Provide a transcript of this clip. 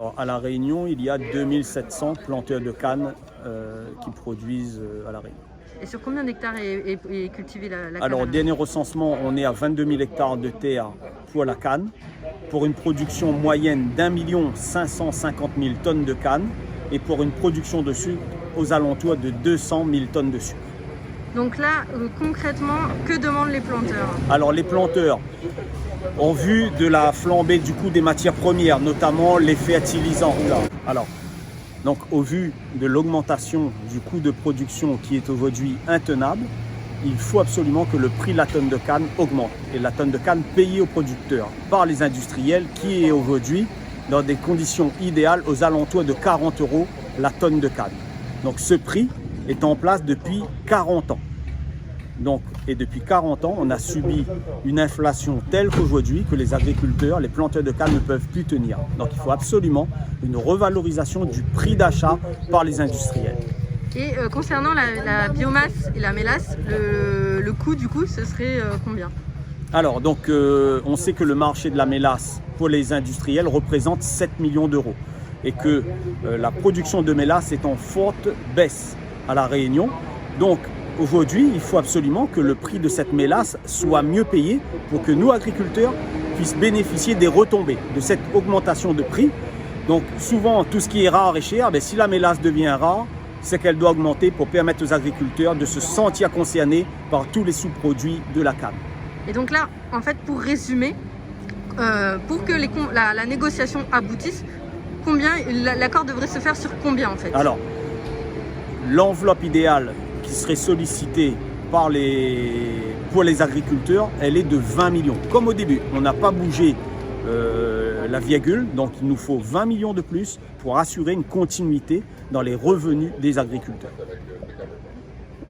Alors, à La Réunion, il y a 2700 planteurs de canne qui produisent à La Réunion. Et sur combien d'hectares est cultivée la canne? Alors, au dernier recensement, on est à 22 000 hectares de terre pour la canne, pour une production moyenne d'1 550 000 tonnes de canne et pour une production de sucre aux alentours de 200 000 tonnes de sucre. Donc là, concrètement, que demandent les planteurs? Alors, les planteurs, en vue de la flambée du coût des matières premières, notamment les fertilisants. Alors, donc au vu de l'augmentation du coût de production qui est aujourd'hui intenable, il faut absolument que le prix de la tonne de canne augmente. Et la tonne de canne payée aux producteurs par les industriels qui est aujourd'hui dans des conditions idéales aux alentours de 40 € la tonne de canne. Donc ce prix est en place depuis 40 ans. Et depuis 40 ans, on a subi une inflation telle qu'aujourd'hui que les agriculteurs, les planteurs de canne ne peuvent plus tenir. Donc il faut absolument une revalorisation du prix d'achat par les industriels. Et concernant la biomasse et la mélasse, le coût du coup, ce serait combien? Alors donc on sait que le marché de la mélasse pour les industriels représente 7 millions d'euros et que la production de mélasse est en forte baisse à La Réunion. Donc aujourd'hui, il faut absolument que le prix de cette mélasse soit mieux payé pour que nous, agriculteurs, puissent bénéficier des retombées de cette augmentation de prix. Donc souvent, tout ce qui est rare et cher, si la mélasse devient rare, c'est qu'elle doit augmenter pour permettre aux agriculteurs de se sentir concernés par tous les sous-produits de la canne. Et donc là, en fait, pour résumer, pour que la négociation aboutisse, l'accord devrait se faire sur combien en fait? Alors, l'enveloppe idéale qui serait sollicitée pour les agriculteurs, elle est de 20 millions. Comme au début, on n'a pas bougé la virgule, donc il nous faut 20 millions de plus pour assurer une continuité dans les revenus des agriculteurs.